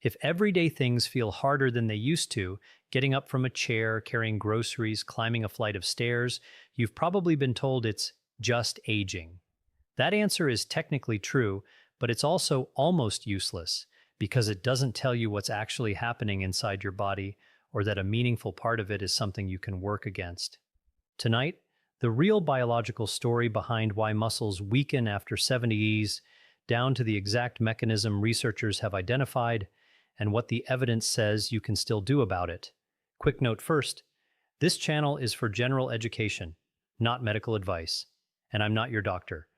If everyday things feel harder than they used to, getting up from a chair, carrying groceries, climbing a flight of stairs, you've probably been told it's just aging. That answer is technically true, but it's also almost useless because it doesn't tell you what's actually happening inside your body or that a meaningful part of it is something you can work against. Tonight, the real biological story behind why muscles weaken after 70s, down to the exact mechanism researchers have identified, and what the evidence says you can still do about it. Quick note first, this channel is for general education, not medical advice, and I'm not your doctor.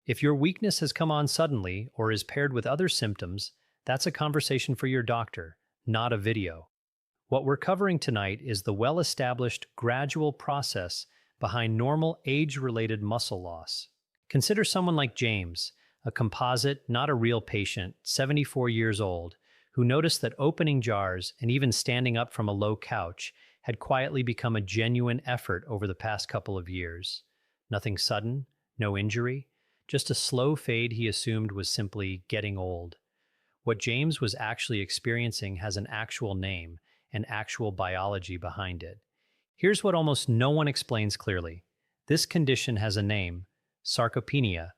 If your weakness has come on suddenly or is paired with other symptoms, that's a conversation for your doctor, not a video. What we're covering tonight is the well-established gradual process behind normal age-related muscle loss. Consider someone like James, a composite, not a real patient, 74 years old, who noticed that opening jars and even standing up from a low couch had quietly become a genuine effort over the past couple of years. Nothing sudden, no injury, just a slow fade he assumed was simply getting old. What James was actually experiencing has an actual name and actual biology behind it. Here's what almost no one explains clearly. This condition has a name, sarcopenia,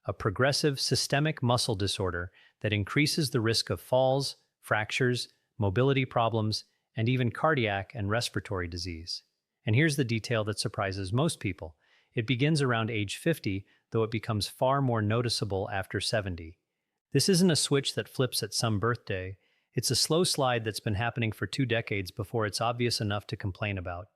a progressive systemic muscle disorder that increases the risk of falls, fractures, mobility problems, and even cardiac and respiratory disease. And here's the detail that surprises most people. It begins around age 50, though it becomes far more noticeable after 70. This isn't a switch that flips at some birthday. It's a slow slide that's been happening for 2 decades before it's obvious enough to complain about.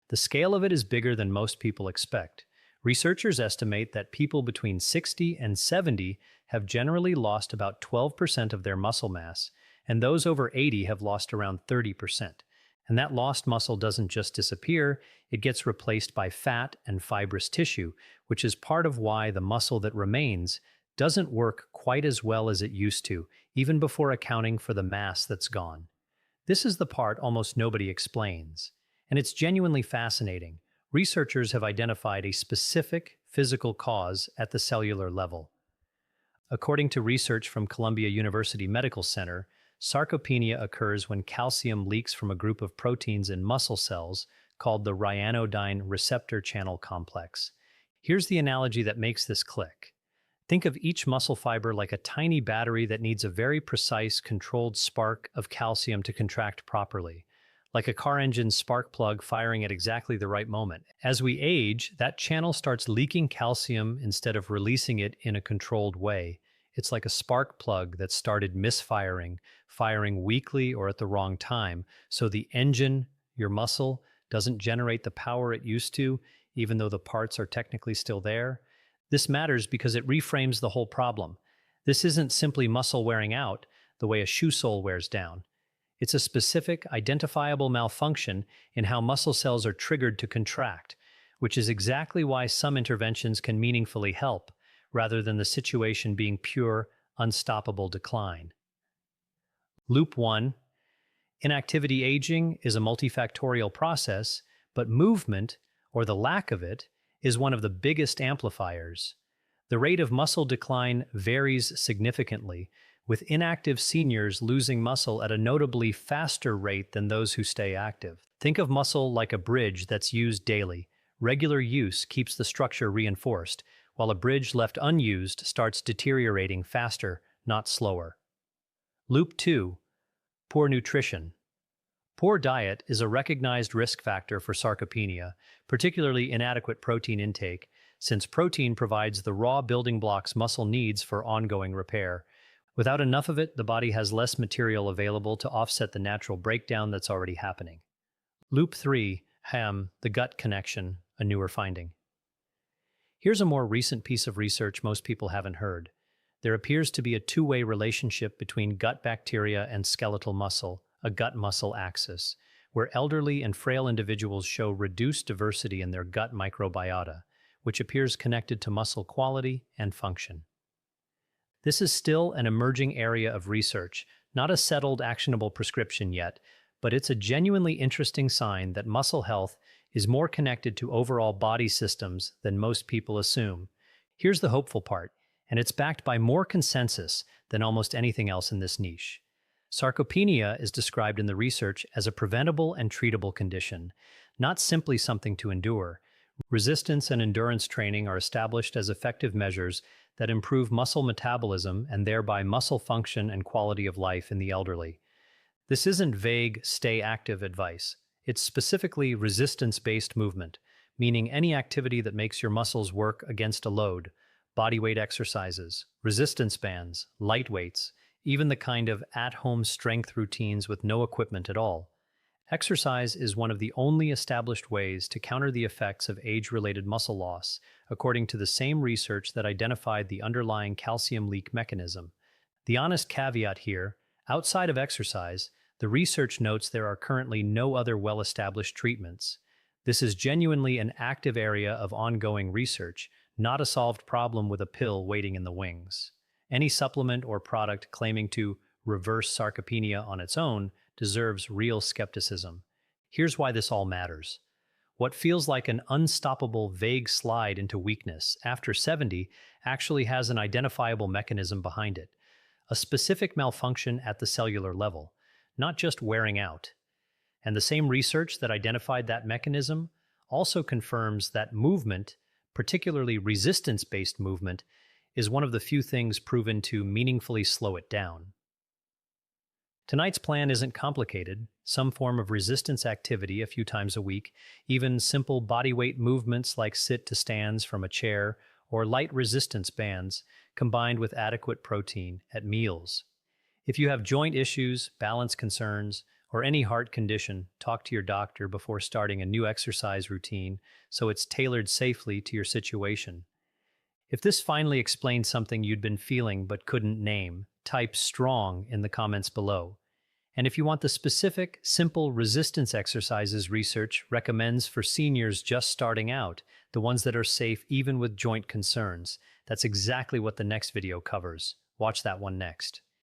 The scale of it is bigger than most people expect. Researchers estimate that people between 60 and 70 have generally lost about 12% of their muscle mass, and those over 80 have lost around 30%. And that lost muscle doesn't just disappear, it gets replaced by fat and fibrous tissue, which is part of why the muscle that remains doesn't work quite as well as it used to, even before accounting for the mass that's gone. This is the part almost nobody explains, and it's genuinely fascinating. Researchers have identified a specific physical cause at the cellular level. According to research from Columbia University Medical Center, sarcopenia occurs when calcium leaks from a group of proteins in muscle cells called the ryanodine receptor channel complex. Here's the analogy that makes this click. Think of each muscle fiber like a tiny battery that needs a very precise, controlled spark of calcium to contract properly, like a car engine's spark plug firing at exactly the right moment. As we age, that channel starts leaking calcium instead of releasing it in a controlled way. It's like a spark plug that started misfiring, firing weakly or at the wrong time, so the engine, your muscle, doesn't generate the power it used to, even though the parts are technically still there. This matters because it reframes the whole problem. This isn't simply muscle wearing out the way a shoe sole wears down. It's a specific, identifiable malfunction in how muscle cells are triggered to contract, which is exactly why some interventions can meaningfully help, rather than the situation being pure, unstoppable decline. Loop 1. Inactivity aging is a multifactorial process, but movement, or the lack of it, is one of the biggest amplifiers. The rate of muscle decline varies significantly, with inactive seniors losing muscle at a notably faster rate than those who stay active. Think of muscle like a bridge that's used daily. Regular use keeps the structure reinforced, while a bridge left unused starts deteriorating faster, not slower. Loop 2. Poor nutrition. Poor diet is a recognized risk factor for sarcopenia, particularly inadequate protein intake, since protein provides the raw building blocks muscle needs for ongoing repair. Without enough of it, the body has less material available to offset the natural breakdown that's already happening. Loop 3, the gut connection, a newer finding. Here's a more recent piece of research most people haven't heard. There appears to be a two-way relationship between gut bacteria and skeletal muscle, a gut-muscle axis, where elderly and frail individuals show reduced diversity in their gut microbiota, which appears connected to muscle quality and function. This is still an emerging area of research, not a settled, actionable prescription yet, but it's a genuinely interesting sign that muscle health is more connected to overall body systems than most people assume. Here's the hopeful part, and it's backed by more consensus than almost anything else in this niche. Sarcopenia is described in the research as a preventable and treatable condition, not simply something to endure. Resistance and endurance training are established as effective measures that improve muscle metabolism and thereby muscle function and quality of life in the elderly. This isn't vague, stay active advice. It's specifically resistance-based movement, meaning any activity that makes your muscles work against a load, body weight exercises, resistance bands, light weights, even the kind of at-home strength routines with no equipment at all. Exercise is one of the only established ways to counter the effects of age-related muscle loss, according to the same research that identified the underlying calcium leak mechanism. The honest caveat here, outside of exercise, the research notes there are currently no other well-established treatments. This is genuinely an active area of ongoing research, not a solved problem with a pill waiting in the wings. Any supplement or product claiming to reverse sarcopenia on its own deserves real skepticism. Here's why this all matters. What feels like an unstoppable, vague slide into weakness after 70 actually has an identifiable mechanism behind it, a specific malfunction at the cellular level, not just wearing out. And the same research that identified that mechanism also confirms that movement, particularly resistance-based movement, is one of the few things proven to meaningfully slow it down. Tonight's plan isn't complicated. Some form of resistance activity a few times a week, even simple bodyweight movements like sit to stands from a chair or light resistance bands, combined with adequate protein at meals. If you have joint issues, balance concerns, or any heart condition, talk to your doctor before starting a new exercise routine so it's tailored safely to your situation. If this finally explains something you'd been feeling but couldn't name, type strong in the comments below. And if you want the specific, simple resistance exercises research recommends for seniors just starting out, the ones that are safe even with joint concerns, that's exactly what the next video covers. Watch that one next.